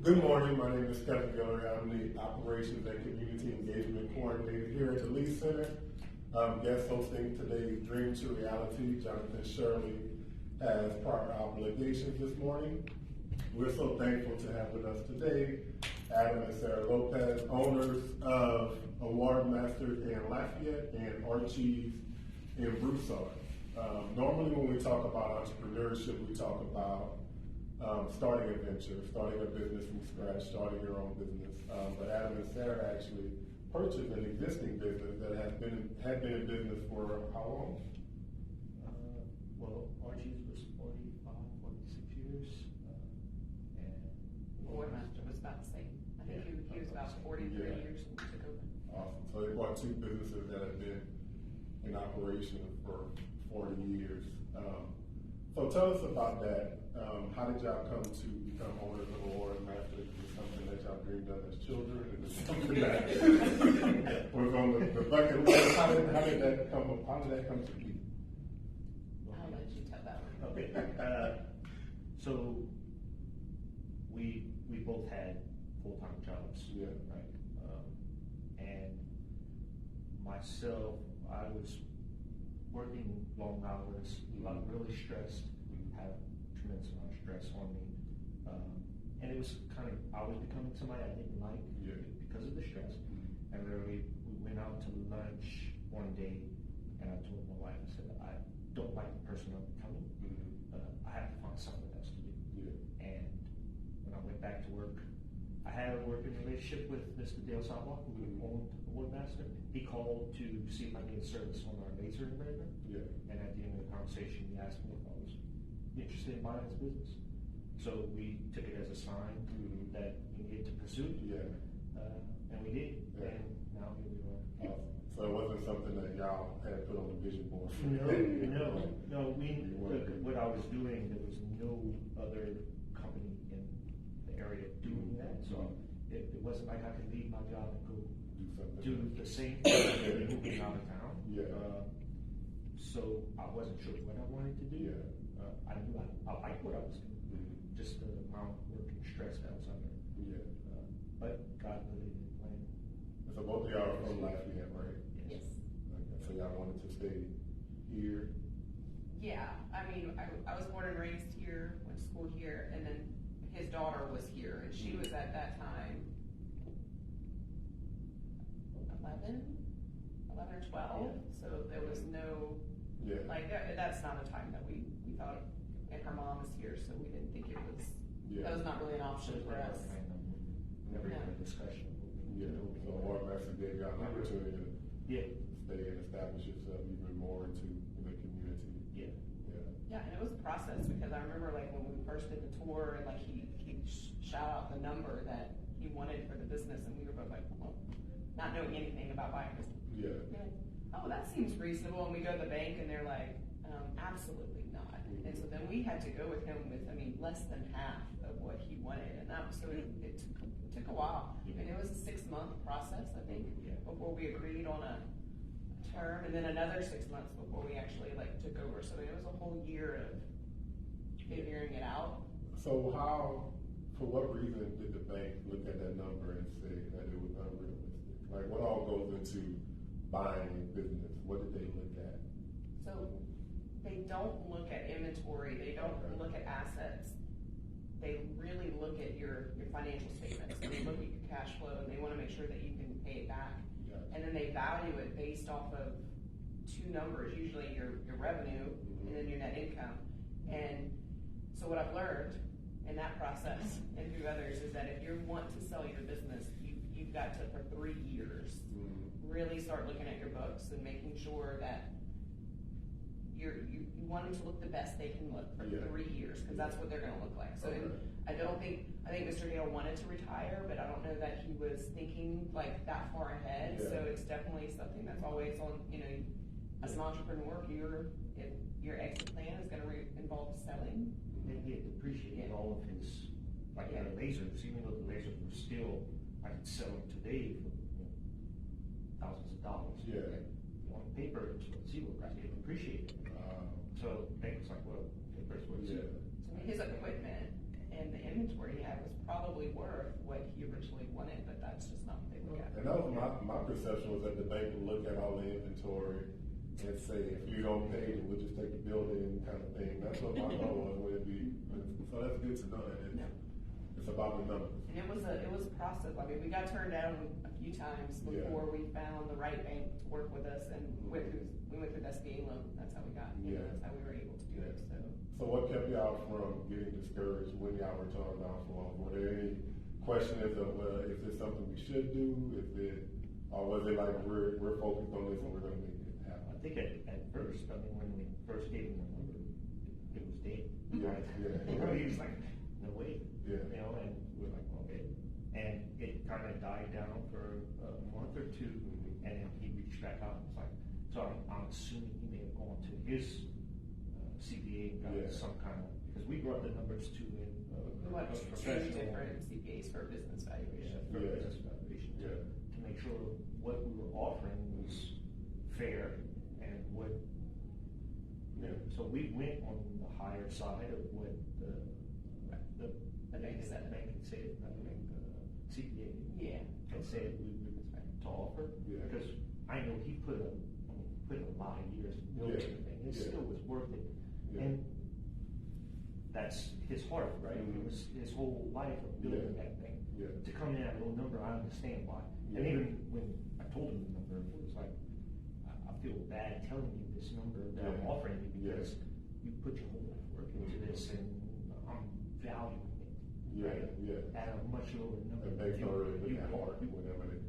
Good morning, my name is Kevin Guillory. I'm the Operations and Community Engagement Coordinator here at the Lee Center. Guest hosting today's Dream to Reality. Jonathan Shirley has prior obligations this morning. We're so thankful to have with us today Adam and Sarah Lopez, owners of Awardmaster in Lafayette and Archie's in Breaux. Normally when we talk about entrepreneurship, we talk about starting a venture, starting a business from scratch, starting your own business. But Adam and Sarah actually purchased an existing business that had been in business for how long? Well, Archie's was 45, 46 years. And Awardmaster was about the same. I think he was about 43 years when we took over. Awesome. So they bought two businesses that have been in operation for 40 years. So tell us about that. How did y'all come to become owners of Awardmaster? Is it something that y'all dreamed of as children? Is it something that was on the bucket list? How did that come to be? I'll let you tell that one. Okay. So we both had full-time jobs. Yeah. Right. And myself, I was working long hours, really stressed, had tremendous amount of stress on me. And it was kind of, I was becoming somebody I didn't like because of the stress. And literally, we went out to lunch one day, and I told my wife, I said, I don't like the person I'm becoming. I have to find something else to do. And when I went back to work, I had a working relationship with Mr. Dale Sidewalk, who owned Awardmaster. He called to see if I needed service on our laser engraver. And at the end of the conversation, he asked me if I was interested in buying his business. So we took it as a sign that we needed to pursue. And we did. And now here we are. Awesome. So it wasn't something that y'all had put on the vision board? No. I mean, look, what I was doing, there was no other company in the area doing that. So it wasn't like I could leave my job and go do the same thing moving out of town. So I wasn't sure what I wanted to do. I knew I liked what I was doing, just the amount of work and stress that was under. But God put it in plan. So both of y'all are from Lafayette, right? Yes. Okay. So y'all wanted to stay here? Yeah, I mean, I was born and raised here, went to school here, and then his daughter was here, and she was at that time 11 or 12, so there was no, that's not a time that we thought of, and her mom is here, so we didn't think it was, that was not really an option for us. Never had a discussion. So Awardmaster gave y'all an opportunity to stay and establish yourself even more into the community. Yeah, and it was a process, because I remember like when we first did the tour, and like he shout out the number that he wanted for the business, and we were both like, well, not knowing anything about buying business. Oh, that seems reasonable. And we go to the bank, and they're like, absolutely not. And so then we had to go with him with, less than half of what he wanted, and that was it took a while. And it was a 6-month process, I think, before we agreed on a term, and then another 6 months before we actually took over. So it was a whole year of figuring it out. So for what reason did the bank look at that number and say that it was unrealistic? Like, what all goes into buying a business? What did they look at? So they don't look at inventory, they don't look at assets. They really look at your financial statements. So they look at your cash flow, and they want to make sure that you can pay it back. And then they value it based off of two numbers, usually your revenue and then your net income. And so what I've learned in that process and through others is that if you want to sell your business, you've got to, for 3 years, really start looking at your books and making sure that you want them to look the best they can look for 3 years, because that's what they're going to look like. So I think Mr. Dale wanted to retire, but I don't know that he was thinking that far ahead. So it's definitely something that's always on, as an entrepreneur, your exit plan is going to involve selling. And he had depreciated all of his, the lasers, even though the lasers were still, I could sell them today for thousands of dollars. On paper, it's what zero price, they appreciate it. So the bank was like, well, paper's what zero. So his equipment and the inventory he had was probably worth what he originally wanted, but that's just not what they look at. And that was my perception, was that the bank would look at all the inventory and say, if you don't pay, then we'll just take the building kind of thing. That's what my goal was, would it be, so that's good to know that it's about the numbers. And it was a process. I mean, we got turned down a few times before we found the right bank to work with us, and we went through the SBA loan. That's how we got, that's how we were able to do it, so. So what kept y'all from getting discouraged when y'all were turned down for? Were there any questions of, well, is this something we should do? Or was it like, we're focused on this and we're gonna make it happen? I think at first, I mean, when we first gave him the number, it was dead. Yeah. You know, he was like, no way. Yeah. You know, and we're like, okay. And it kind of died down for a month or two, and then he reached back out and was like, so I'm assuming he may have gone to his CPA and got some kind of, because we brought the numbers to him. We went to two different CPAs for business valuation. For business valuation, to make sure what we were offering was fair and what, so we went on the higher side of what the bank said, CPA. Yeah. And said we were to offer, because I know he put a lot of years building the thing, it still was worth it. And that's his heart, right? It was his whole life of building that thing. To come in at a low number, I understand why. And even when I told him the number, it was like, I feel bad telling you this number that I'm offering you, because you put your whole work into this, and I'm valuing it. At a much lower number. And banks don't really look at heart whenever they.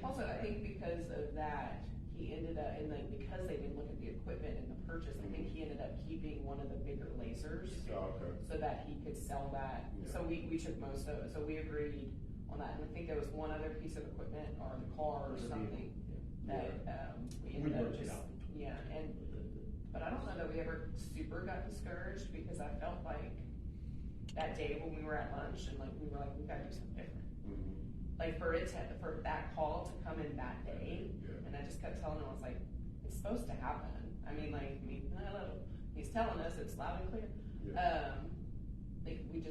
Also, I think because of that, he ended up, and then because they didn't look at the equipment and the purchase, I think he ended up keeping one of the bigger lasers. So that he could sell that. So we took most of it, so we agreed on that, and I think there was one other piece of equipment, or the car or something, that, we ended up just, but I don't know that we ever super got discouraged, because I felt like that day when we were at lunch, and like, we were like, we gotta do something different. Like for that call to come in that day, and I just kept telling him, I was like, it's supposed to happen. I mean, he's telling us it's loud and clear. It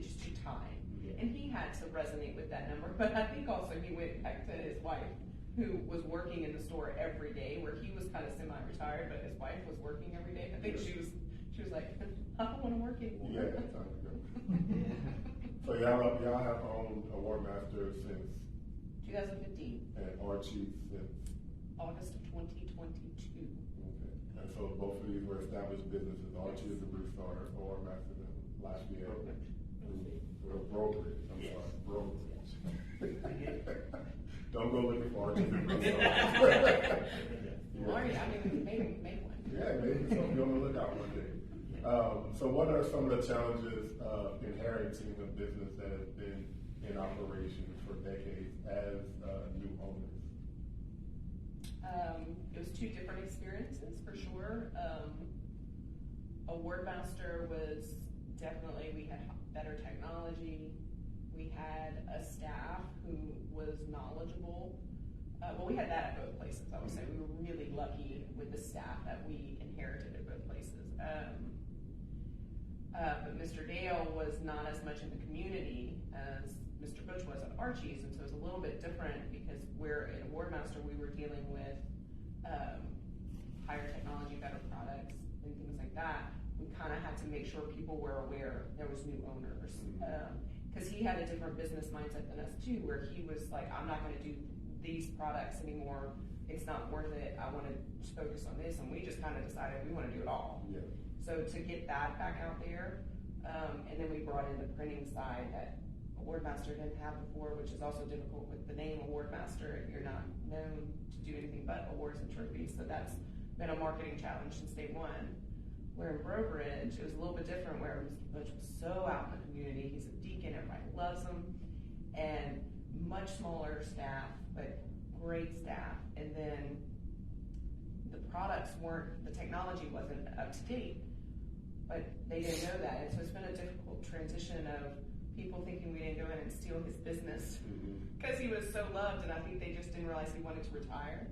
just took time. And he had to resonate with that number, but I think also he went back to his wife, who was working in the store every day, where he was kind of semi-retired, but his wife was working every day. I think she was like, I don't want to work anymore. Yeah, time to go. So y'all have owned Awardmaster since 2015. And Archie since August of 2022. Okay. And so both of these were established businesses. Archie is the Breaux starter, Awardmaster in Lafayette. Breaux Bridge. I'm sorry, Breaux Bridge. Don't go looking for Archie in Breaux. I mean, maybe make one. Yeah, maybe so. Be on the lookout one day. So what are some of the challenges of inheriting a business that has been in operation for decades as new owners? It was two different experiences for sure. Awardmaster was definitely, we had better technology. We had a staff who was knowledgeable. Well, we had that at both places, I would say. We were really lucky with the staff that we inherited at both places. But Mr. Dale was not as much in the community as Mr. Butch was at Archie's, and so it was a little bit different, because we're at Awardmaster, we were dealing with higher technology, better products, and things like that. We kind of had to make sure people were aware there was new owners, because he had a different business mindset than us too, where he was like, I'm not going to do these products anymore. It's not worth it. I want to just focus on this, and we just kind of decided we want to do it all. So to get that back out there, and then we brought in the printing side that Awardmaster didn't have before, which is also difficult with the name Awardmaster if you're not known to do anything but awards and trophies. So that's been a marketing challenge since day one. Where in Breaux Bridge, it was a little bit different, where Mr. Butch was so out in the community. He's a deacon, everybody loves him, and much smaller staff, but great staff. And then the products the technology wasn't up to date, but they didn't know that. And so it's been a difficult transition of people thinking we didn't go in and steal his business, because he was so loved, and I think they just didn't realize he wanted to retire.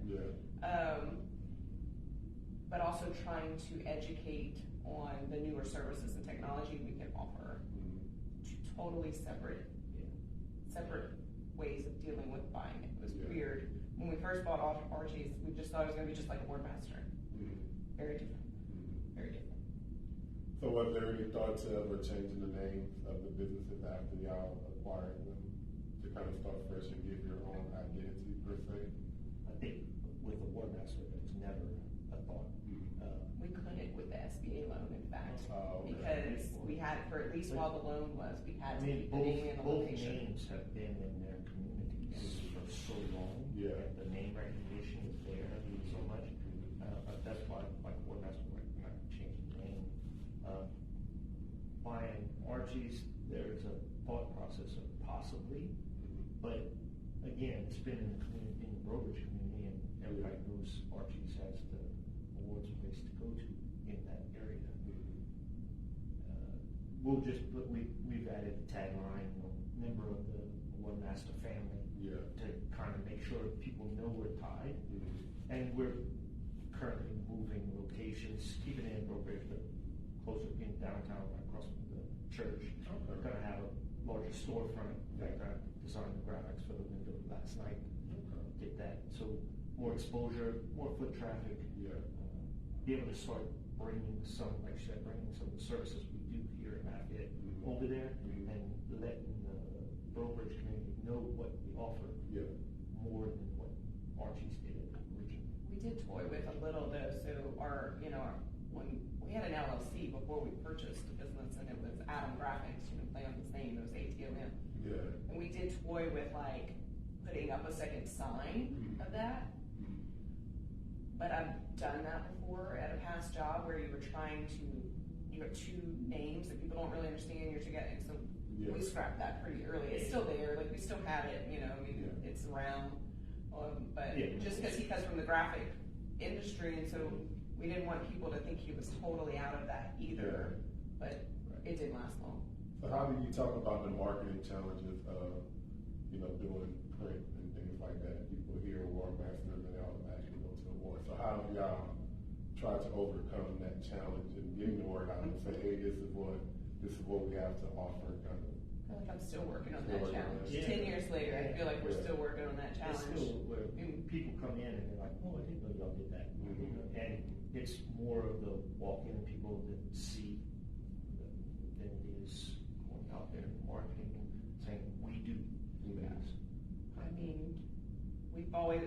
But also trying to educate on the newer services and technology we can offer. totally separate ways of dealing with buying it. It was Yeah. weird. When we first bought Archie's, we just thought it was gonna be just like Awardmaster. Very different, very different. So was there any thought to ever changing the names of the businesses after y'all acquired them to kind of start fresh and give your own identity per se? I think with the Awardmaster, it was never a thought. We couldn't with the SBA loan, in fact, Oh, okay. because we had, for at least while the loan was, we I had to mean, keep the name and the both location. names have been in their communities for so long. Yeah. that the name recognition is there so much. That's why, like, Awardmaster, we're not changing the name. Buying Archie's, there's a thought process of possibly, but again, it's been in the community, in the Breaux Bridge community, and everybody knows Archie's has the awards place to go to in that area. We'll just, but we've added the tagline, you know, member of the Awardmaster family. Yeah. To kind of make sure people know we're tied. And we're currently moving locations, keeping it in Breaux Bridge, but closer in downtown, right across from the church. Okay. We're gonna have a larger storefront. In fact, I designed the graphics for the window last night. Get that, so more exposure, more foot traffic. Yeah. Be able to start bringing some, like you said, bringing some of the services we do here in Lafayette over there, and letting the Breaux Bridge community know what we offer. Yeah. More than what Archie's did originally. We did toy with a little though, so when we had an LLC before we purchased the business, and it was Adam Graphics, play on his name, it was ATOM. Yeah. And we did toy with like putting up a second sign of that. But I've done that before at a past job where you have two names that people don't really understand, you're together, so we scrapped that pretty early. It's still there, like we still have it, it's around. But just because he comes from the graphic industry, and so we didn't want people to think he was totally out of that either. But it didn't last long. So how do you talk about the marketing challenges of, doing print and things like that? People hear Awardmaster and they automatically go to awards. So how do y'all try to overcome that challenge and getting the word out and say, hey, this is what we have to offer, kind of? I feel like I'm still working on Still that working on challenge. that. 10 years later, I feel like we're still working on that It's challenge. still where people come in and they're like, oh, I didn't know y'all did that. And it's more of the walk-in people that see than it is going out there and marketing and saying, we do that. I mean, we've always,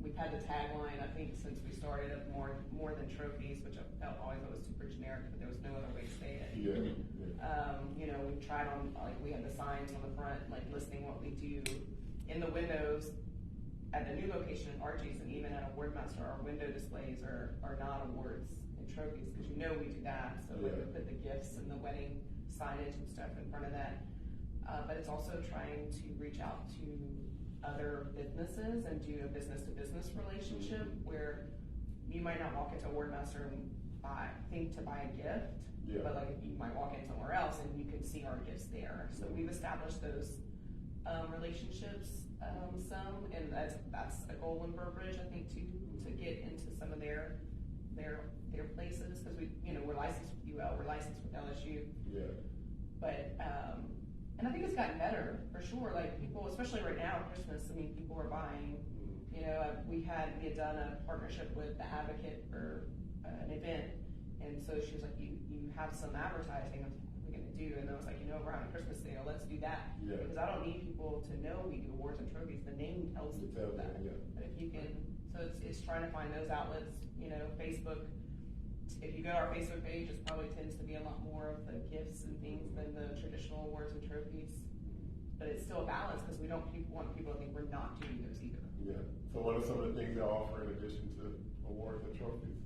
we've had the tagline, I think, since we started of more than trophies, which I felt always was super generic, but there was no other way to say it. Yeah. We've tried on, like, we had the signs on the front, like, listing what we do. In the windows, at the new location in Archie's, and even at Awardmaster, our window displays are not awards and trophies, because we do that. So like, we put the gifts and the wedding signage and stuff in front of that. But it's also trying to reach out to other businesses and do a business-to-business relationship where you might not walk into Awardmaster and think to buy a gift, but like you might walk in somewhere else and you can see our gifts there. So we've established those relationships some, and that's a goal in Breaux Bridge, I think, too, to get into some of their places, because we're licensed with UL, we're licensed with LSU. Yeah. But and I think it's gotten better for sure. Like people, especially right now, Christmas. I mean, people are buying. We had done a partnership with the Advocate for an event, and so she was like, "You have some advertising. What are we gonna do?" And I was like, we're having a Christmas sale. Let's do that. Yeah. Because I don't need people to know we do awards and trophies. The name tells them that. Yeah. But if you can, so it's trying to find those outlets. Facebook. If you go to our Facebook page, it probably tends to be a lot more of the gifts and things than the traditional awards and trophies. But it's still a balance, because we don't want people to think we're not doing those either. Yeah. So what are some of the things they offer in addition to awards and trophies?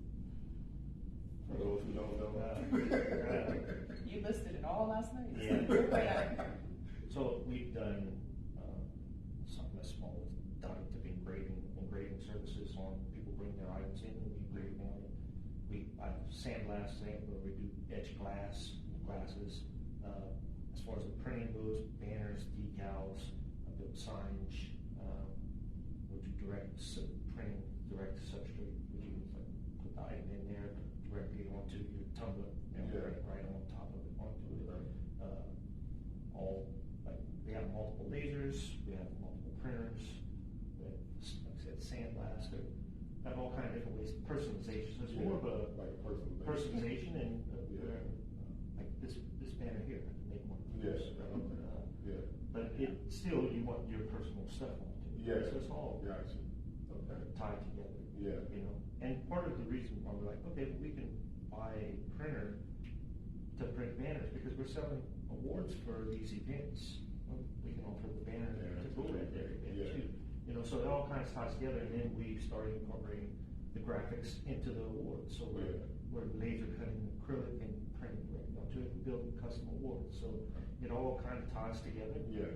For those who don't know. You listed it all last night. Yeah. So we've done something that's small, done engraving services on people bring their items in, and we engrave on it. I sandblast thing where we do etched glasses. As far as the printing goes, banners, decals, I build signage. We do printing, direct to substrate. We can put the item in there directly onto your tumbler and print right on top of it onto it. All still, you want your personal stuff on it. Yeah. So it's all Gotcha. Okay. tied together. Yeah. You know, and part of the reason why we're like, okay, we can buy a printer to print banners because we're selling awards for these events. Well, we can offer the banner to go at their event too. You know, so it all kind of ties together, and then we started incorporating the graphics into the awards. So we're laser cutting acrylic and printing, you know, to build custom awards. So it all kind of ties together. Yeah.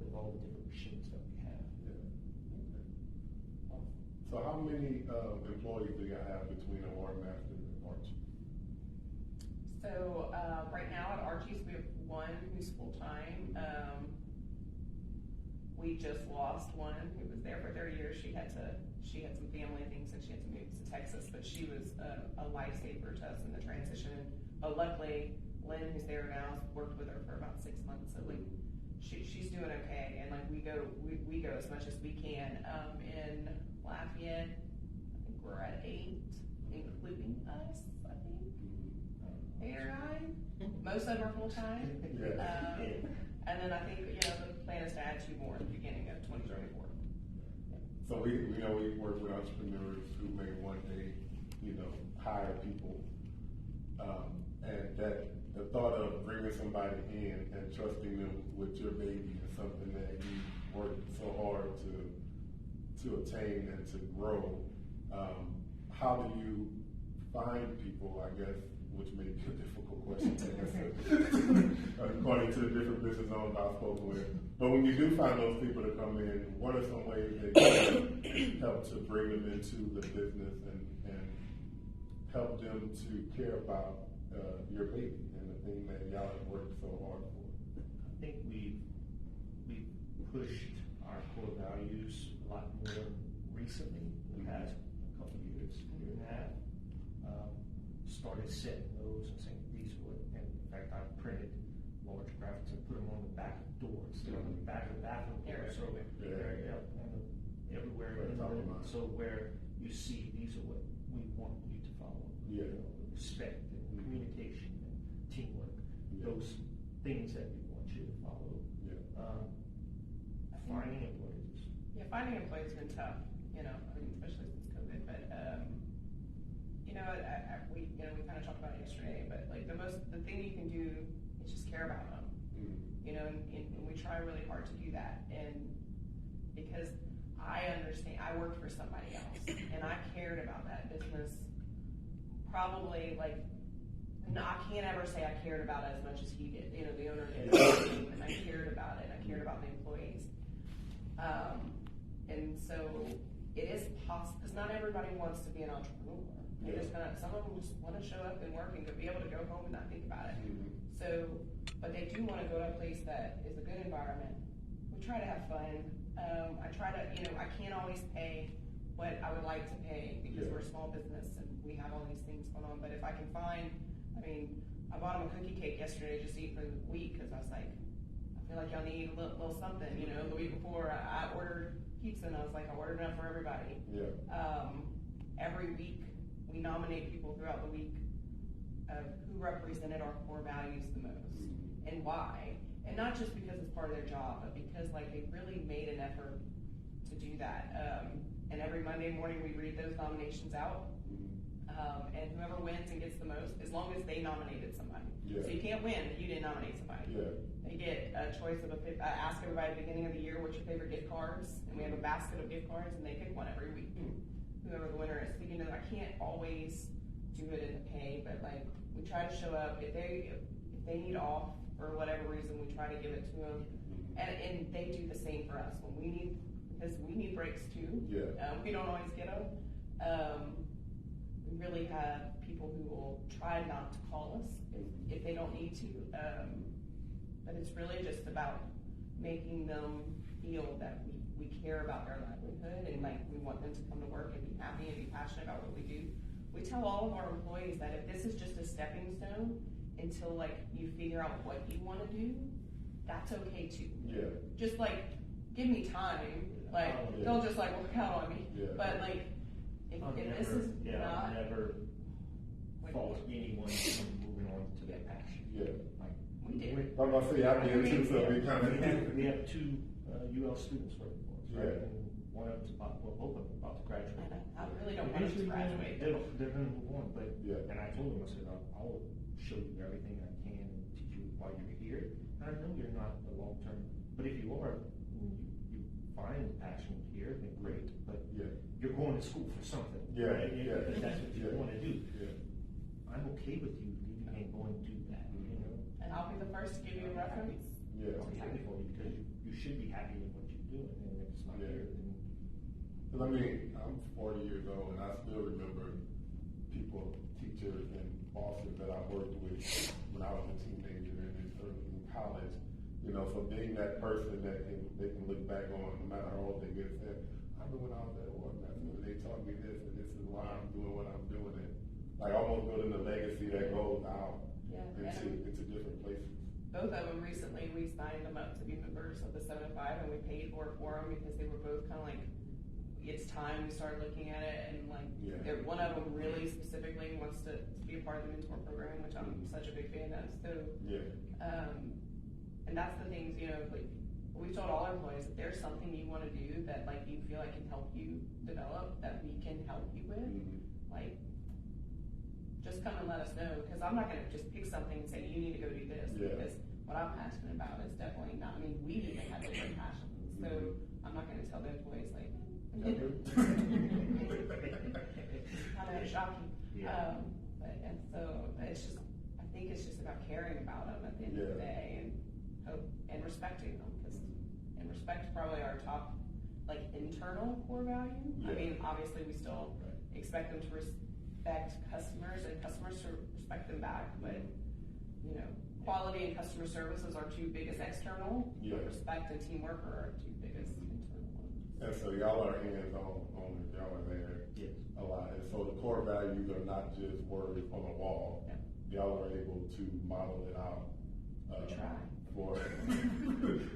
With all the different machines that we have. Yeah. Okay. So how many employees do you have between Awardmaster and Archie? So, right now at Archie's, we have one who's full-time. We just lost one who was there for 30 years. She had some family things and she had to move to Texas, but she was a lifesaver to us in the transition. But luckily, Lynn, who's there now, worked with her for about 6 months, so she's doing okay. And like we go as much as we can. In Lafayette, I think we're at 8, including us. I think 8 or 9. Most of them are full time. And then I think the plan is to add 2 more at the beginning of 2024. So we work with entrepreneurs who may one day, hire people, and that the thought of bringing somebody in and trusting them with your baby is something that you worked so hard to obtain and to grow. How do you find people, I guess, which may be a difficult question to answer, according to the different business owners I've spoken with. But when you do find those people to come in, what are some ways that you help to bring them into the business and help them to care about your baby and the thing that y'all have worked so hard for? I think we pushed our core values a lot more recently, in the past couple of years, year and a half. Started setting those and saying these are what, and in fact I printed large graphics and put them on the back of doors, on the back of the bathroom door, so they're everywhere in the room. So where you see these are what we want you to follow. Respect and communication and teamwork, those things that we want you to follow. Finding employees. Yeah, finding employees has been tough, especially since COVID, but we kind of talked about it yesterday, but like the thing you can do is just care about them, and we try really hard to do that. And because I understand, I worked for somebody else and I cared about that business probably I can't ever say I cared about it as much as he did, the owner did, and I cared about it, I cared about the employees. And so it is possible, because not everybody wants to be an entrepreneur. They just some of them just want to show up and work and be able to go home and not think about it. So, but they do want to go to a place that is a good environment. We try to have fun. I try to, I can't always pay what I would like to pay because we're a small business and we have all these things going on. But if I can find, I bought them a cookie cake yesterday just to eat for the week because I was like, I feel like y'all need a little something. The week before I ordered pizza and I was like, I ordered enough for everybody. Every week we nominate people throughout the week of who represented our core values the most and why. And not just because it's part of their job, but because they really made an effort to do that. And every Monday morning we read those nominations out. And whoever wins and gets the most, as long as they nominated somebody. So you can't win if you didn't nominate somebody. They get a choice of ask everybody at the beginning of the year what's your favorite gift cards, and we have a basket of gift cards, and they pick one every week. Whoever the winner is. I can't always do it in the pay, but we try to show up. If they need off for whatever reason, we try to give it to them, and they do the same for us when because we need breaks too. We don't always get them. We really have people who will try not to call us if they don't need to, but it's really just about making them feel that we care about their livelihood and we want them to come to work and be happy and be passionate about what we do. We tell all of our employees that if this is just a stepping stone until you figure out what you want to do, that's okay too. Just give me time. Don't just count on me. But if this is not, never fault anyone from moving on to their passion. We do. I'm gonna say I did too, so we kind of. We have two UL students working for us, right? Yeah. And one of them's about, well, both of them about to graduate. I really don't want them to Eventually, graduate. they're gonna move on, but, Yeah. and I told them, I said, I'll show you everything I can and teach you while you're here. And I know you're not the long term, but if you are, you find passion here, then great, but Yeah. you're going to school for something. Yeah, Right? yeah. Because that's what you Yeah. wanna do. Yeah. I'm okay with you leaving and going to do that, you know? And I'll be the first to give you a reference. Yeah. I'm happy for you because you should be happy with what you're doing, and if it's not Yeah. here, then. Cause I mean, I'm 40 years old and I still remember people, teachers and bosses that I worked with when I was a teenager and certainly in college. You know, so being that person that they can look back on, no matter how old they get, and say, I remember when I was at Awardmaster and they taught me this and this is why I'm doing what I'm doing. And like almost building a legacy that goes out Yeah. into different places. Both of them recently, we signed them up to be members of the 705 and we paid more for them because they were both kind of like, it's time we started looking at it and like, Yeah. one of them really specifically wants to be a part of the mentor program, which I'm such a big fan of. So, Yeah. and that's the things, you know, like, we've told all our employees, if there's something you wanna do that like you feel like can help you develop, that we can help you with, like, just come and let us know, because I'm not gonna just pick something and say, you need to go do this, Yeah. because what I'm passionate about is definitely not, I mean, we even have different passions, so I'm not gonna tell the employees like, kind of shocking. Yeah. And so it's just, I think it's just about caring about them at the end of the Yeah. day and hope and respecting them, and respect is probably our top, like, internal core value. I Yeah. mean, obviously we still expect them to respect customers and customers to respect them back, but, you know, quality and customer service is our two biggest external, Yeah. but respect and teamwork are our two biggest internal ones. And so y'all are hands-on owners, y'all are there Yes. a lot. And so the core values are not just words on a wall. Yeah. Y'all are able to model it out. We try. For,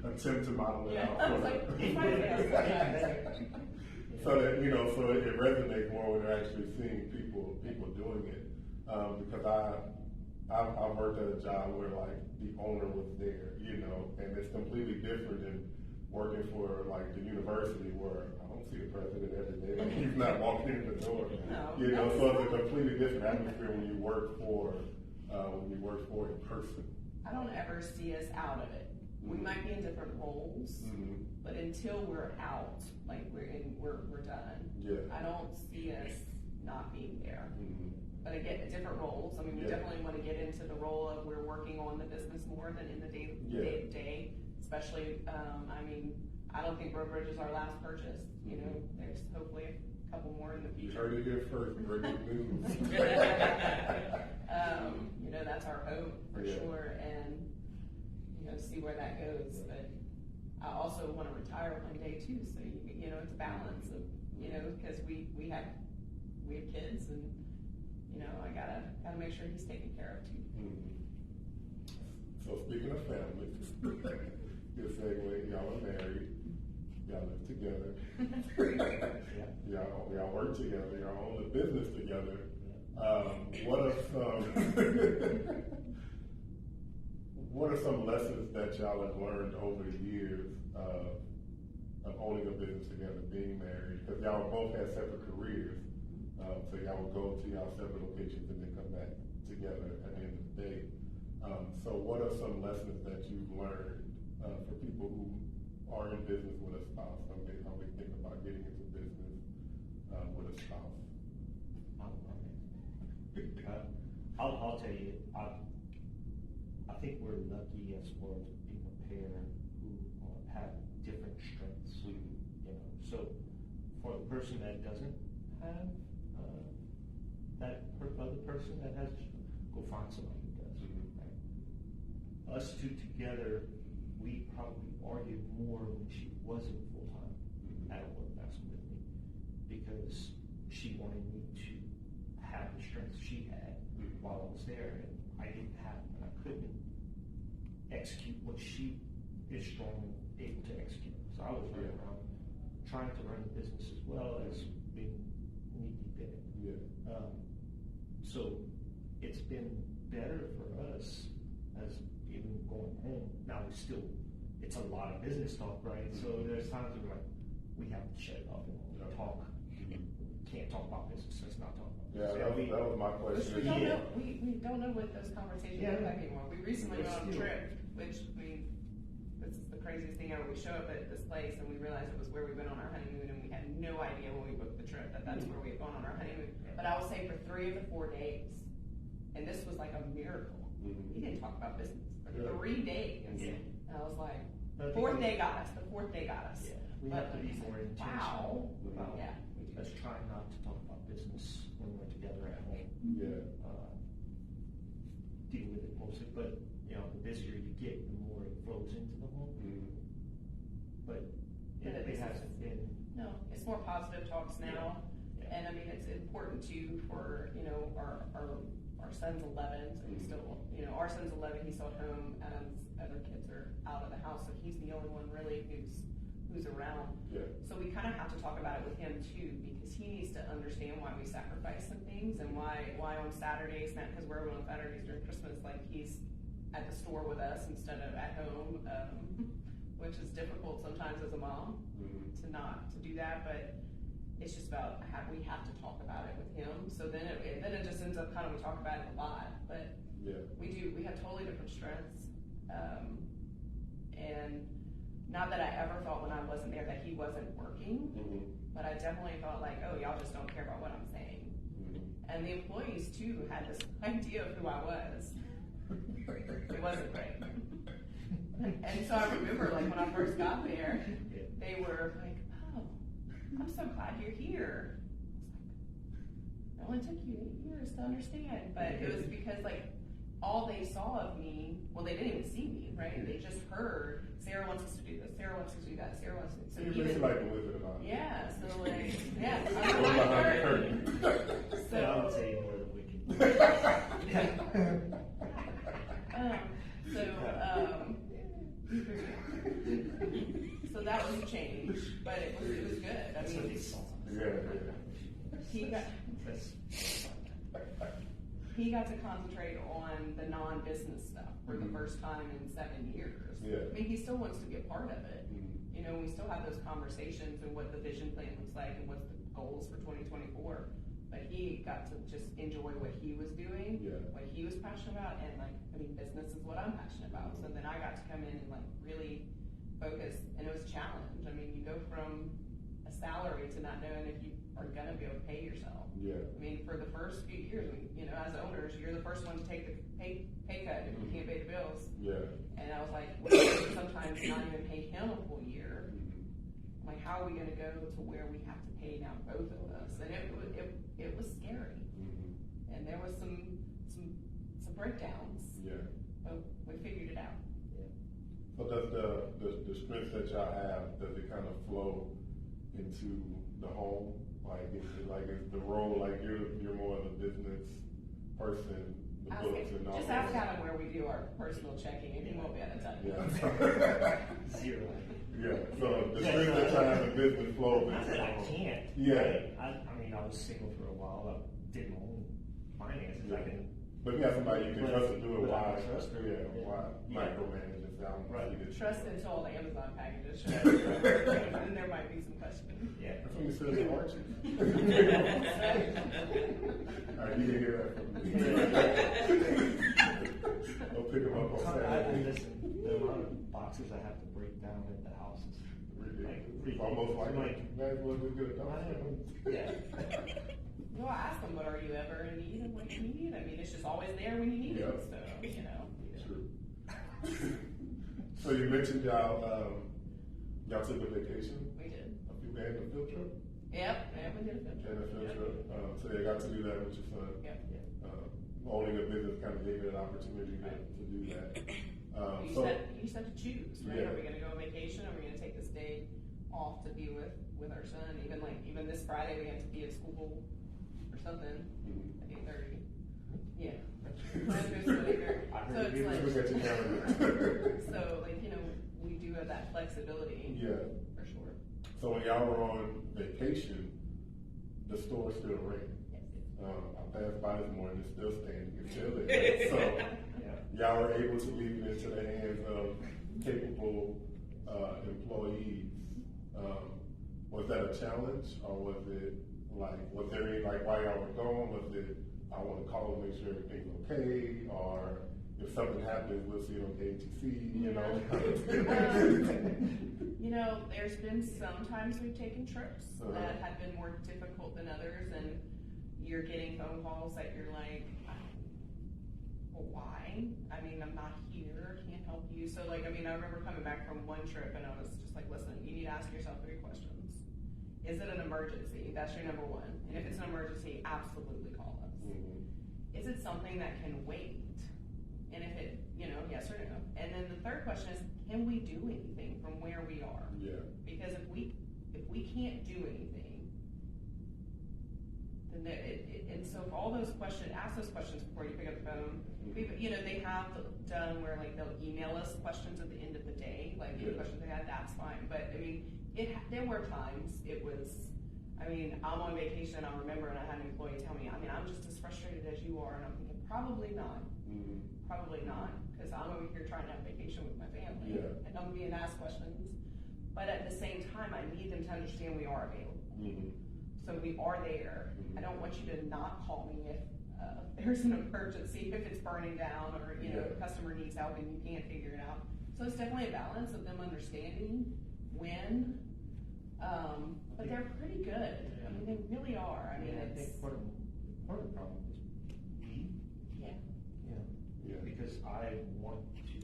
attempt to model it Yeah, out. I was like, it's my fail. So that, you know, so it resonates more when you're actually seeing people doing it. Because I've worked at a job where like the owner was there, you know, and it's completely different than working for like the university where I don't see the president every day, like he's not walking in the door. No. You know, so it's a completely different atmosphere when you work for in person. I don't ever see us out of it. We might be in different roles, but until we're out, like we're done. Yeah. I don't see us not being there. But again, different roles. I mean, we Yeah. definitely want to get into the role of we're working on the business more than in the day to day. Especially, I mean, I don't think Breaux Bridge is our last purchase. You know, there's hopefully a couple more in the You future. heard it here first, breaking news. You know, that's our hope for Yeah. sure, and you know, see where that goes. But I also want to retire one day too. So you know, it's a balance of, you know, because we have kids, and you know, I gotta make sure he's taken care of too. So speaking of family, good segue. Y'all are married. Y'all live together. That's great. Y'all work together. Y'all own the business together. What are some lessons that y'all have learned over the years of owning a business together, being married? Because y'all both had separate careers, so y'all would go to y'all separate locations and then come back together at the end of the day. So what are some lessons that you've learned for people who are in business with a spouse? How they think about getting into business with a spouse? I'll tell you, I think we're lucky as far as being a pair who have different strengths, you know. So for the person that doesn't have that other person that has, go find somebody who does. Right? Us two together, we probably argued more when she wasn't full-time at Awardmaster with me, because she wanted me to have the strengths she had while I was there, and I didn't have them, and I couldn't execute what she is strong and able to execute. So I was running around trying to run the business as well as being knee-deep in it. So it's been better for us as, even going home, now it's a lot of business talk, right? So there's times where we're like, we have to shut it off and talk. Can't talk about business, let's not talk about business. Yeah, that was my question. We don't know what those conversations look like anymore. We recently went on a trip, which this is the craziest thing ever. We show up at this place and we realized it was where we went on our honeymoon, and we had no idea when we booked the trip that that's where we had gone on our honeymoon. But I will say for 3 of the 4 days, and this was like a miracle, we didn't talk about business for 3 days. And I was like, the fourth day got us. Yeah. We have to be more intentional about, let's try not to talk about business when we're together at home. Yeah. Deal with it mostly, but the busier you get, the more it flows into the home. But it hasn't been. No, it's more positive talks now. And I mean, it's important too for, our son's 11, so he's still, our son's 11, he's still at home, and other kids are out of the house, so he's the only one really who's around. Yeah. So we kind of have to talk about it with him too, because he needs to understand why we sacrifice some things, and why on Saturdays, not because we're on Saturdays during Christmas, like he's at the store with us instead of at home, which is difficult sometimes as a mom to do that, but it's just about we have to talk about it with him. So then it just ends up kind of, we talk about it a lot, but we have totally different strengths, and not that I ever felt when I wasn't there that he wasn't working, but I definitely felt like, oh, y'all just don't care about what I'm saying. And the employees too had this idea of who I was. It wasn't great. And so I remember, like, when I first got there, they were like, oh, I'm so glad you're here. I was like, it only took you 8 years to understand. But it was because, like, all they saw of me, well, they didn't even see me, right? They just heard, Sarah wants us to do this, Sarah wants us to do that, Sarah wants us to do that. So you're like the Wizard of Oz. Yeah, so like, yeah. I'm behind the curtain. So I would say more than wicked. So that was a change, but it was good. I mean, he got to concentrate on the non-business stuff for the first time in 7 years. I mean, he still wants to be a part of it. We still have those conversations and what the vision plan looks like and what's the goals for 2024. But he got to just enjoy what he was doing, what he was passionate about, and business is what I'm passionate about. So then I got to come in and really focus, and it was a challenge. I mean, you go from a salary to not knowing if you are gonna be able to pay yourself. I mean, for the first few years, as owners, you're the first one to take the pay cut if you can't pay the bills. And I was like, sometimes not even pay him a full year. I'm like, how are we gonna go to where we have to pay now both of us? And it was scary. And there was some breakdowns. But we figured it out. So does the strengths that y'all have, does it kind of flow into the home? Is the role, you're more of a business person, the books and all just ask Adam where we do our personal checking, and he won't be able to tell you. Zero. So the strengths that y'all have in business flow. Not that I can't. I mean, I was single for a while. I did my own finances. I can. But if you have somebody you can trust to do it, why? Trust her. Why micromanage it down? Trust until all the Amazon packages show up, and there might be some questioning. That's when you said to Archie. All right, you can hear that from me. I'll pick him up on Saturday. Listen, the amount of boxes I have to break down at the house is almost like might as well just get it done. Well, I ask them, but are you ever in need of what you need? I mean, it's just always there when you need it, so, True. So you mentioned y'all took a vacation? We did. You had a field trip? Yep, we did a field trip. So you got to do that with your son. Owning a business kind of gave you an opportunity to do that. You said to choose, right? Are we going to go on vacation? Are we going to take this day off to be with our son? Even this Friday, we had to be at school or something at 8:30. So it's we do have that flexibility. For sure. So when y'all were on vacation, the store still ran. I passed by this morning, it's still standing, it's still there. So, y'all were able to leave it into the hands of capable employees. Was that a challenge, or was it was there any, while y'all were gone, was it, I want to call and make sure everything's okay, or if something happens, we'll see it on KTC, you know? You know, there's been some times we've taken trips that have been more difficult than others, and you're getting phone calls that you're like, well, why? I mean, I'm not here, can't help you. So I remember coming back from one trip and I was just like, listen, you need to ask yourself 3 questions. Is it an emergency? That's your number one. And if it's an emergency, absolutely call us. Mm-hmm. Is it something that can wait? And if it, yes or no. And then the third question is, can we do anything from where we are? Yeah. Because if we can't do anything, then and so if all those questions, ask those questions before you pick up the phone. They have done where they'll email us questions at the end of the day, any questions they had, that's fine. But there were times it was, I'm on vacation, I'll remember, and I had an employee tell me, I'm just as frustrated as you are, and I'm thinking, probably not. Mm-hmm. Probably not, because I'm over here trying to have vacation with my family, and I'm being asked questions. But at the same time, I need them to understand we are available. Mm-hmm. So we are there. Mm-hmm. I don't want you to not call me if there's an emergency, if it's burning down, or the customer needs help and you can't figure it out. So it's definitely a balance of them understanding when, but they're pretty good. They really are. I think part of the problem is me. Yeah. Because I want to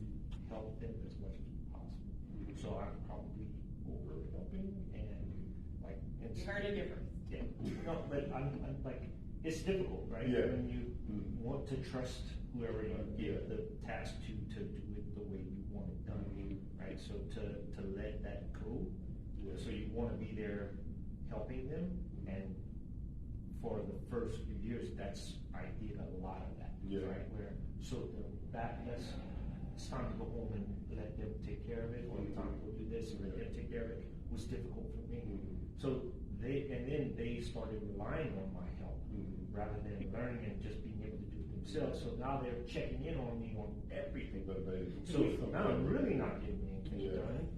help them as much as possible. Mm-hmm. So I'm probably over helping and you heard a difference. Yeah. No, but I'm it's difficult, right? Yeah. When you want to trust whoever you give the task to do it the way you want it done, right? So to let that go. Yeah. So you want to be there helping them, and for the first few years, I did a lot of that, right? It's time to go home and let them take care of it, or it's time to go do this and let them take care of it, was difficult for me. Mm-hmm. So then they started relying on my help rather than learning and just being able to do it themselves. So now they're checking in on me on everything. So now I'm really not getting anything done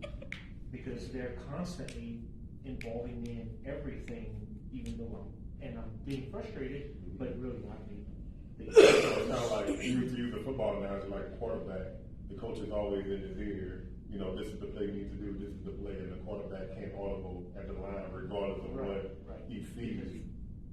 because they're constantly involving me in everything, even though I'm being frustrated, but really not being. It's kind of like, to use the football analogy, like the quarterback, the coach is always in his ear. This is the play you need to do, this is the play, and the quarterback can't audible at the line regardless of what he sees.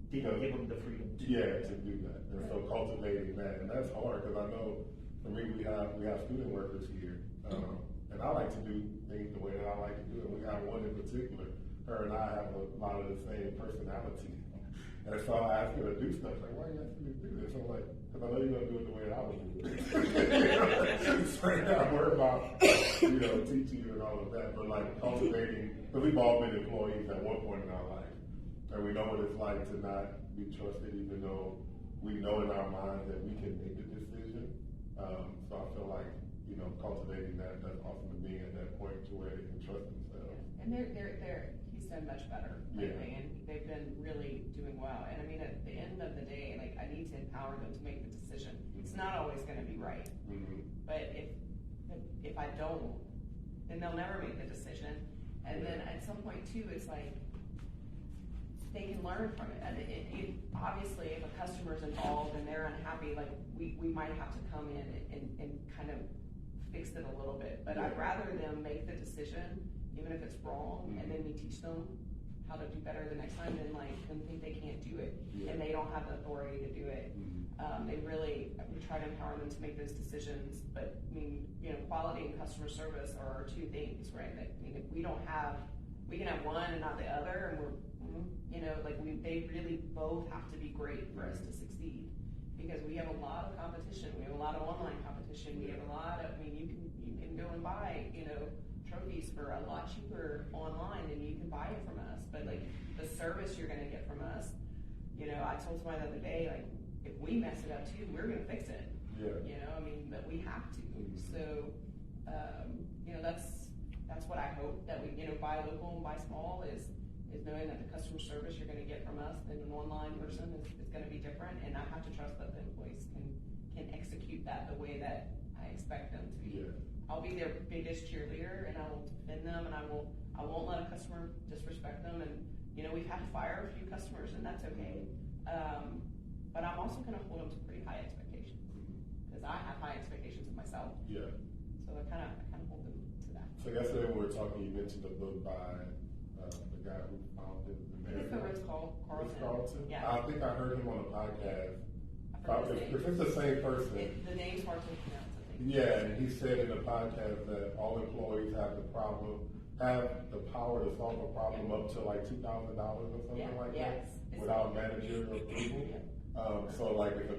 He don't give him the freedom to do that. And so cultivating that, and that's hard because I know for me we have student workers here, and I like to do things the way that I like to do it. We have one in particular. Her and I have a lot of the same personality. And so I asked her to do stuff, why are you asking me to do this? I'm like, because I know you're going to do it the way that I would do it. So I'm worried about, teaching you and all of that, but cultivating, because we've all been employees at one point in our life, and we know what it's like to not be trusted, even though we know in our minds that we can make the decision. So I feel like, cultivating that's awesome to me at that point to where they can trust themselves. And he's done much better lately, and they've been really doing well. And at the end of the day, I need to empower them to make the decision. It's not always going to be right, but if I don't, then they'll never make the decision. And then at some point too, it's they can learn from it. And obviously, if a customer's involved and they're unhappy, we might have to come in and kind of fix it a little bit. But I'd rather them make the decision, even if it's wrong, and then we teach them how to do better the next time than them think they can't do it and they don't have the authority to do it. We try to empower them to make those decisions, but quality and customer service are our two things, right? If we don't have, we can have one and not the other, and they really both have to be great for us to succeed, because we have a lot of competition, we have a lot of online competition, we have a lot of, you can go and buy, trophies for a lot cheaper online than you can buy it from us, but the service you're going to get from us, I told somebody the other day, if we mess it up too, we're going to fix it. But we have to. So that's what I hope that we, buy local and buy small is knowing that the customer service you're gonna get from us than an online person is gonna be different, and I have to trust that the employees can execute that the way that I expect them to be. Yeah. I'll be their biggest cheerleader, and I will defend them, and I won't let a customer disrespect them, and, you know, we've had to fire a few customers, and that's okay. But I'm also gonna hold them to pretty high expectations, because I have high expectations of myself, Yeah. so I kinda hold them to that. So yesterday when we were talking, you mentioned a book by the guy who founded I think it's the Ritz-Carlton. Ritz-Carlton? Yeah. I think I heard him on a podcast. I forget his name. If it's the same person. The name's hard to pronounce, I think. Yeah, and he said in the podcast that all employees have the power to solve a problem up to like $2,000 or something like that, Yes. without managerial approval. So like if a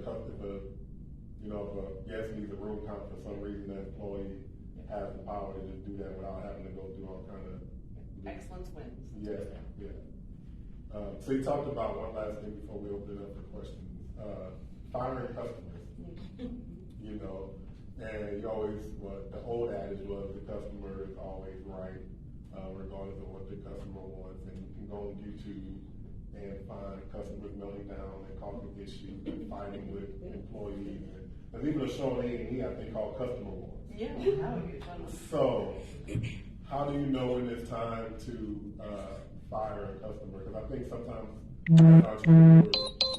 guest needs a room count for some reason, the employee has the power to just do that without having to go through all kind of. Excellence wins. Yeah. So you talked about one last thing before we open it up for questions. Firing customers. You know, and you always, the old adage was the customer is always right, regardless of what the customer wants. And you can go on YouTube and find customers melting down and causing issues and fighting with employees. And there's even a show on A&E, I think, called Customer Wars. Yeah, that would be a fun one. So, how do you know when it's time to fire a customer? Because I think sometimes as entrepreneurs,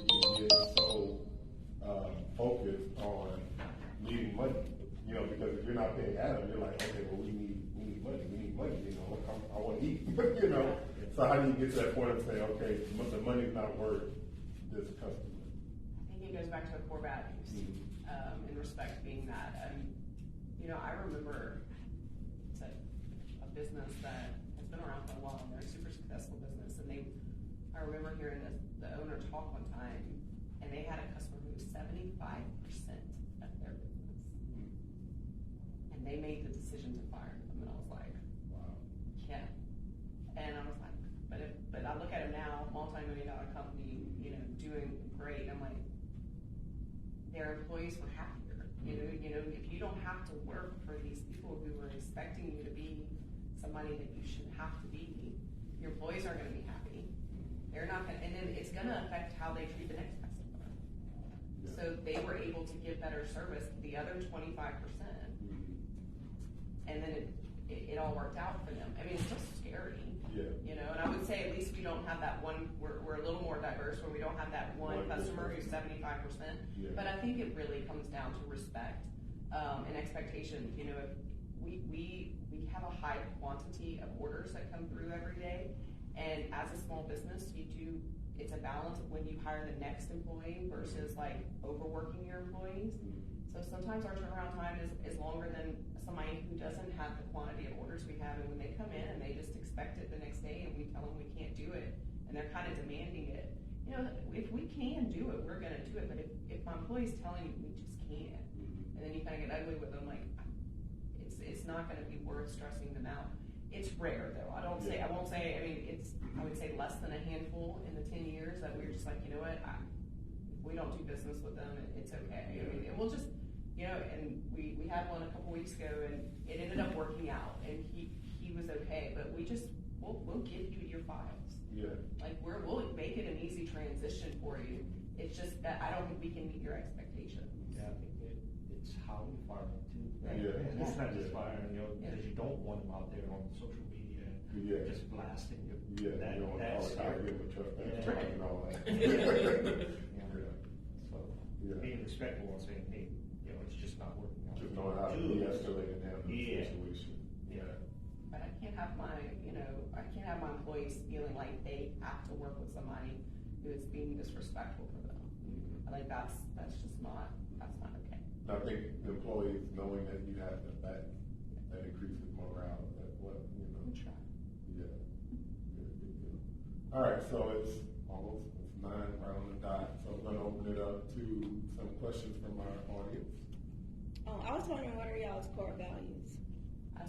we can get so focused on needing money. You know, because if you're not paying Adam, you're like, okay, well, we need money. You know, I want to eat. You know, so how do you get to that point of saying, okay, the money's not worth this customer? I think it goes back to the core values, and respect being that. You know, I remember it's a business that has been around for a while, and they're a super successful business, and I remember hearing the owner talk one time, and they had a customer who was 75% of their business. And they made the decision to fire them, and I was like, Wow. yeah. And I was like, but I look at it now, multi-million-dollar company, you know, doing great. I'm like, their employees were happier. You know, if you don't have to work for these people who are expecting you to be somebody that you shouldn't have to be, your employees aren't going to be happy. They're not going to, and then it's going to affect how they treat the next customer. Yeah. So they were able to give better service to the other 25%, and then it all worked out for them. I mean, it's still scary. Yeah. You know, and I would say at least we don't have that one, we're a little more diverse where we don't have that one customer who's 75%. Yeah. But I think it really comes down to respect and expectation. You know, if we have a high quantity of orders that come through every day, and as a small business, it's a balance of when you hire the next employee versus like overworking your employees. So sometimes our turnaround time is longer than somebody who doesn't have the quantity of orders we have, and when they come in and they just expect it the next day and we tell them we can't do it, and they're kind of demanding it, you know, if we can do it, we're gonna do it, but if my employee's telling you we just can't, and then you kind of get ugly with them, like, it's not gonna be worth stressing them out. It's rare though, I won't say, I mean, I would say less than a handful in the 10 years that we're just like, you know what, if we don't do business with them, it's okay. I mean, and we'll just, you know, and we had one a couple weeks ago, and it ended up working out, and he was okay, but we'll give you your files. Yeah. Like we'll make it an easy transition for you. It's just that I don't think we can meet your expectations. Yeah, I think it's how you fire them too. Right? Yeah. And it's not just firing, you know, Yeah. because you don't want them out there on social media Yeah. just blasting you. Yeah, you don't want to call it out here with trust and all that. So Yeah. being respectful and saying, hey, you know, it's just not working out. Just knowing how to de-escalate and handle the Yeah. situation. Yeah. But I can't have my employees feeling like they have to work with somebody who is being disrespectful to them. Like that's not okay. I think the employees knowing that you have the back, that increases morale. That what you know. We try. Yeah. Good deal. All right, so it's 9 right on the dot. So I'm gonna open it up to some questions from our audience. I was wondering, what are y'all's core values?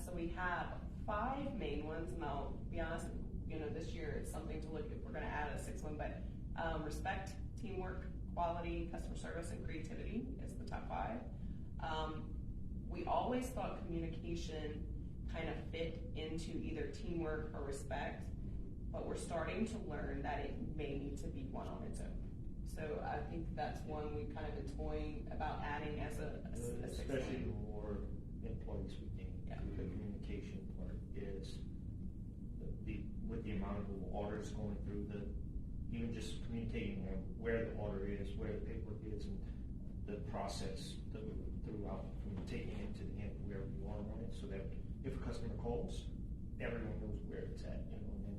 So we have 5 main ones, and I'll be honest, you know, this year it's something to look at. We're going to add a 6th one, but respect, teamwork, quality, customer service, and creativity is the top 5. We always thought communication kind of fit into either teamwork or respect, but we're starting to learn that it may need to be one on its own. So I think that's one we kind of been toying about adding as a sixth Especially one. the more employees we gain. Yeah. The communication part is with the amount of orders going through even just communicating on where the order is, where the paperwork is, and the process throughout from taking it to the end where we are on it, so that if a customer calls, everyone knows where it's at, and then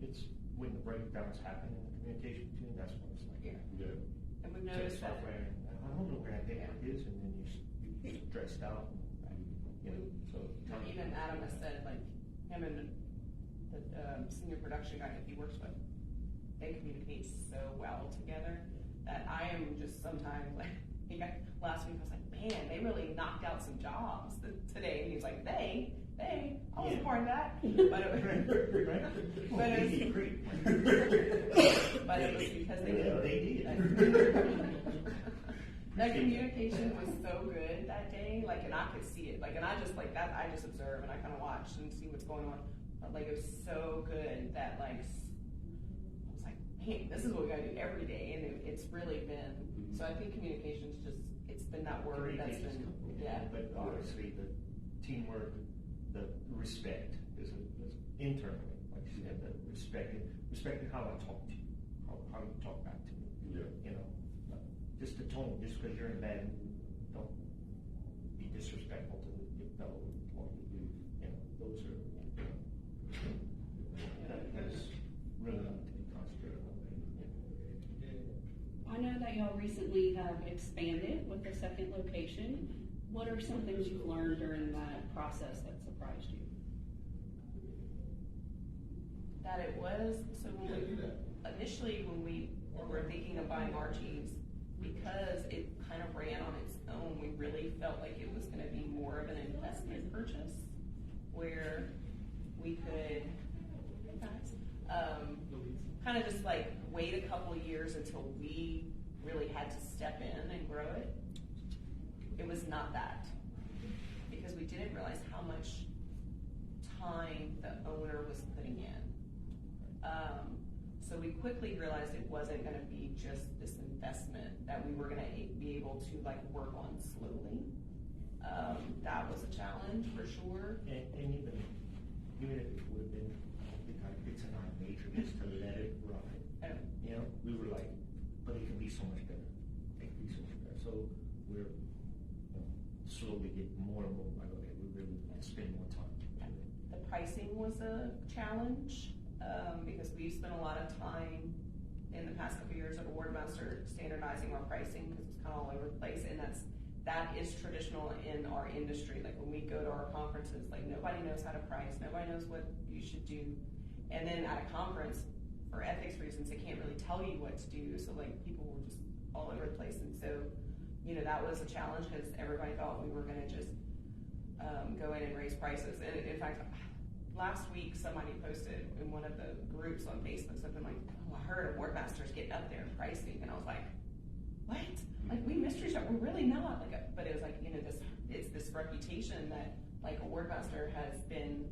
it's when the breakdowns happen in the communication between, that's when it's like, Yeah. And we've take noticed that. software, and I don't know where that paperwork is, and then you stressed out, so. Even Adam has said, like, him and the senior production guy that he works with, they communicate so well together that I am just sometimes like, last week I was like, man, they really knocked out some jobs today. And he's like, they, I wasn't part of that. But it was because they did. That communication was so good that day, like, and I could see it, like, and I just like that. I just observe and I kind of watch and see what's going on. But like, it was so good that like, I was like, man, this is what we gotta do every day, and it's really been. So I think communication's it's been that word that's been, But obviously the teamwork, the respect is internally, like you said, the respecting how I talk to you, how you talk back to me. Yeah. Just the tone, just because you're in a bad mood, don't be disrespectful to your fellow employee. Those are, that is really not to be concentrated on. I know that y'all recently have expanded with the second location. What are some things you've learned during that process that surprised you? that it was, so initially when we were thinking of buying Archie's, because it kind of ran on its own, we really felt like it was gonna be more of an investment purchase, where we could, kind of just like wait a couple of years until we really had to step in and grow it. It was not that, because we didn't realize how much time the owner was putting in. So we quickly realized it wasn't gonna be just this investment that we were gonna be able to like work on slowly. That was a challenge for sure. And even if it would have been, I don't think it's in our nature just to let it ride. You know, we were like, but it can be so much better. It can be so much better. So we're slowly getting more and more like, okay, we really spend more time. The pricing was a challenge, because we've spent a lot of time in the past couple of years of Awardmaster standardizing our pricing, because it's kind of all over the place, and that is traditional in our industry. Like when we go to our conferences, like nobody knows how to price, nobody knows what you should do, and then at a conference, for ethics reasons, they can't really tell you what to do, so like people were just all over the place, and so, you know, that was a challenge, because everybody thought we were gonna just go in and raise prices. And in fact, last week somebody posted in one of the groups on Facebook something like, oh, I heard Awardmaster's getting up there in pricing, and I was like, what? Like, we mystery shop, we're really not. Like, but it was like, you know, it's this reputation that like Awardmaster has been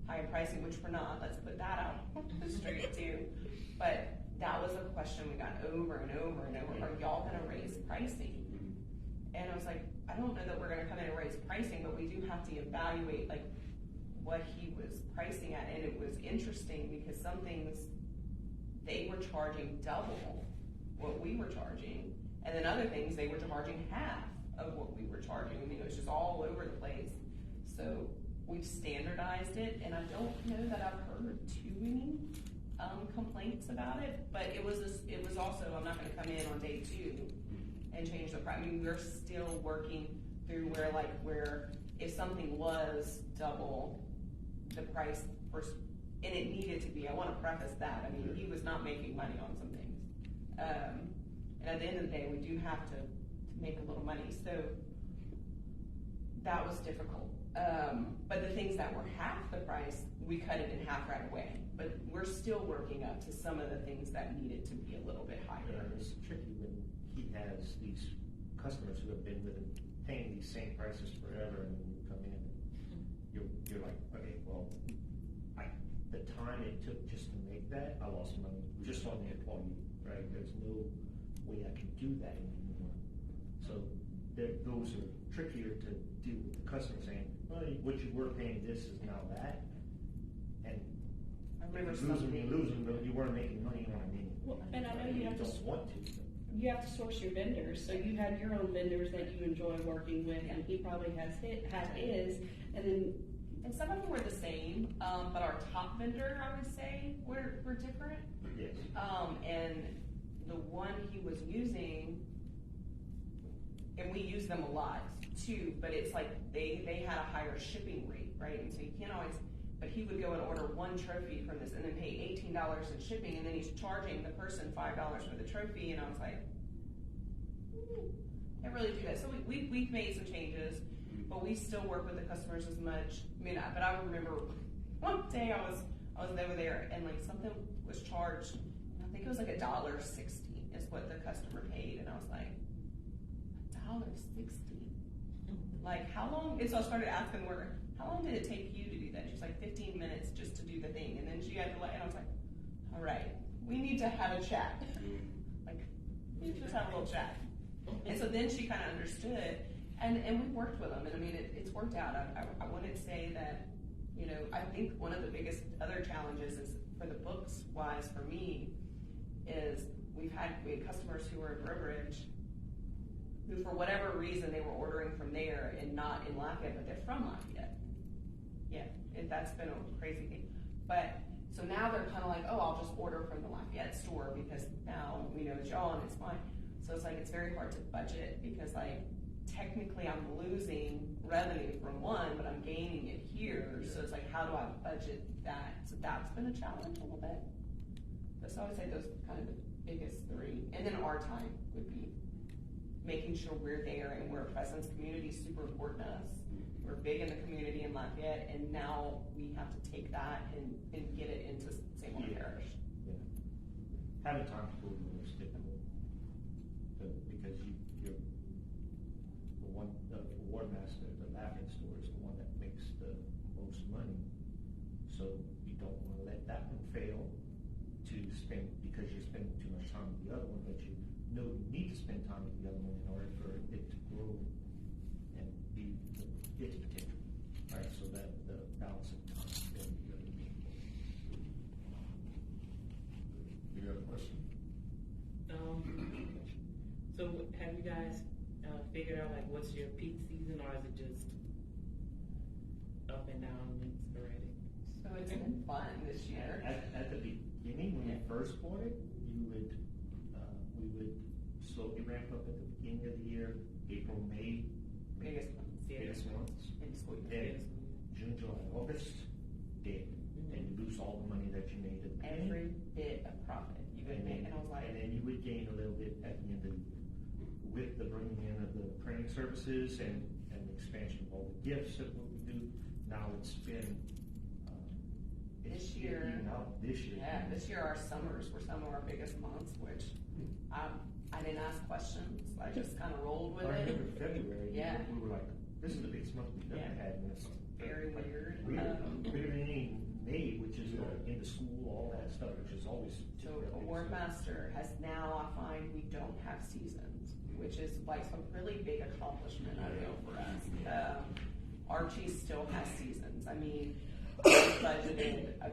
high in pricing, which we're not. Let's put that out on the street too. But that was a question we got over and over and over. Are y'all gonna raise pricing? And I was like, I don't know that we're gonna come in and raise pricing, but we do have to evaluate like what he was pricing at. And it was interesting because some things they were charging double what we were charging, and then other things they were charging half of what we were charging. I mean, it was just all over the place. So we've standardized it, and I don't know that I've heard too many complaints about it. But it was also, I'm not going to come in on day 2 and change the price. I mean, we're still working through where if something was double the price first, and it needed to be. I want to preface that. I mean, he was not making money on some things. And at the end of the day, we do have to make a little money. So that was difficult. But the things that were half the price, we cut it in half right away. But we're still working up to some of the things that needed to be a little bit higher. Yeah, it's tricky when he has these customers who have been with him paying these same prices forever, and then you come in and you're like, okay, well, the that, I lost money just on the employee, right? There's no way I can do that anymore. So those are trickier to deal with the customer saying, well, what you were paying this is now that. And I remember if you're something. losing, but you weren't making money on it anyway. Well, and I know you have to don't want to. You have to source your vendors, so you have your own vendors that you enjoy working with, and he probably had his, and then. And some of them were the same, but our top vendor, I would say, were different. Yes. And the one he was using, and we use them a lot too, but it's like they had a higher shipping rate, right? And so you can't always, but he would go and order one trophy from this and then pay $18 in shipping, and then he's charging the person $5 for the trophy, and I was like, can't really do that. So we've made some changes, but we still work with the customers as much. I mean, but I remember one day I was over there and like something was charged. I think it was like $1.60 is what the customer paid, and I was like, $1.60? Like how long? And so I started asking the worker, how long did it take you to do that? She's like 15 minutes just to do the thing, and then she had to and I was like, all right, we need to have a chat. Like, we need to just have a little chat. And so then she kind of understood, and we worked with them, and I mean, it's worked out. I wouldn't say that, you know, I think one of the biggest other challenges is for the books wise for me is we had customers who were in Breaux Bridge who for whatever reason they were ordering from there and not in Lafayette, but they're from Lafayette. Yeah, that's been a crazy thing. But so now they're kind of like, oh, I'll just order from the Lafayette store because now we know it's y'all and it's fine. So it's like, it's very hard to budget because like, technically I'm losing revenue from one, but I'm gaining it here. So it's like, how do I budget that? So that's been a challenge a little bit. But so I would say those kind of the biggest three. And then our time would be making sure we're there and we're a presence. Community is super important to us. We're big in the community in Lafayette, and now we have to take that and get it into St. Mark Parish. Yeah. Having time to go is difficult. Because you're the one, the Awardmaster, the Lafayette store is the one that makes the most money. So you don't want to let that one fail to spend because you're spending too much time with the other one, but you know you need to spend time with the other one in order for it to grow and be its potential. Right, so that the balance of time is really meaningful. Any other question? So have you guys figured out like what's your peak season, or is it just up and down and sporadic? So it's been fun this year. At the beginning, when we first bought it, we would slowly ramp up at the beginning of the year, April, May, Biggest months biggest months. in school. Then June, July, August, dead. And you lose all the money that you made at the beginning. Every bit of profit you would make, and I was like, And then you would gain a little bit at the end of the year with the bringing in of the training services and the expansion of all the gifts that we do. Now it's been, This year- even out this year. yeah, this year our summers were some of our biggest months, which I didn't ask questions. I just kind of rolled with I it. remember February, Yeah. we were like, this is the biggest month we've ever Yeah. had. And it's Very weird. Bigger than any May, which is into school, all that stuff, which is always. So Awardmaster has now, I find we don't have seasons, which is like a really big accomplishment, I feel, for us. Archie still has seasons. I mean, budgeted, I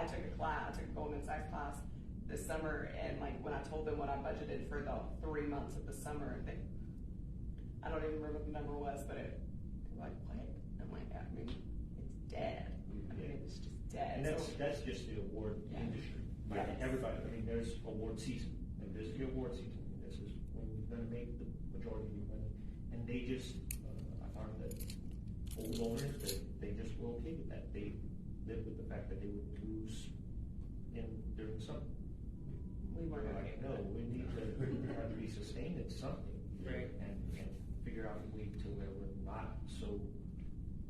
took a Goldman Sachs class this summer, and like when I told them what I budgeted for the 3 months of the summer, I don't even remember what the number was, but they're like, what? I'm like, I mean, it's dead. I mean, it's just dead. And So- that's just the award industry. Right? Yes. Everybody, I mean, there's award season, and this is the award season, and this is when you're gonna make the majority of your money. And they just, I found that old owners, they just were okay with that. They lived with the fact that they would lose during the summer. We weren't They're okay like, no, with it. we have to be sustained at something. Right. And figure out a way to where we're not so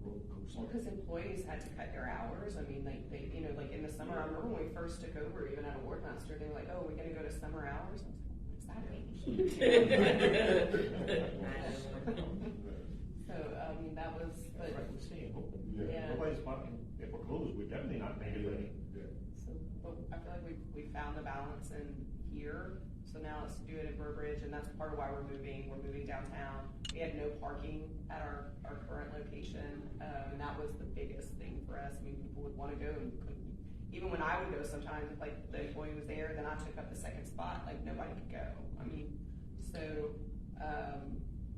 roller coaster. Well, because employees had to cut their hours. I mean, like they, you know, like in the summer. I remember when we first took over, even at Awardmaster, they were like, "Oh, we're going to go to summer hours." I was like, "What's that mean?" So I mean, that was, but Right, we're staying open. Yeah. Yeah. Nobody's buying, if we're closed, we're definitely not making money. but I feel like we found the balance in here. So now let's do it at Breaux Bridge, and that's part of why we're moving. We're moving downtown. We had no parking at our current location, and that was the biggest thing for us. I mean, people would want to go and couldn't. Even when I would go sometimes, if like the employee was there, then I took up the second spot, like nobody could go. I mean, so,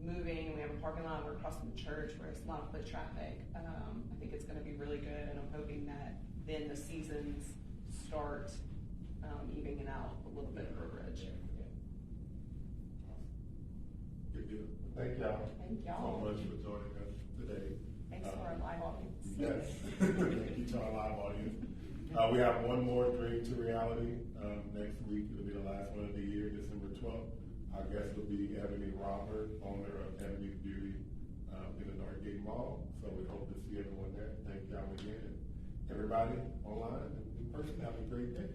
moving, we have a parking lot, we're across from the church where it's a lot of foot traffic. I think it's gonna be really good, and I'm hoping that then the seasons start, evening out a little bit at Breaux Bridge. Good deal. Thank y'all. Thank So y'all. much for joining us today. Thanks to our live audience. Yes, thank you to our live audience. We have one more Dream to Reality, next week. It'll be the last one of the year, December 12th. Our guest will be Ebony Robert, owner of Ebony's Beauty, in the Northgate Mall. So we hope to see everyone there. Thank y'all again. Everybody online and in person, have a great day.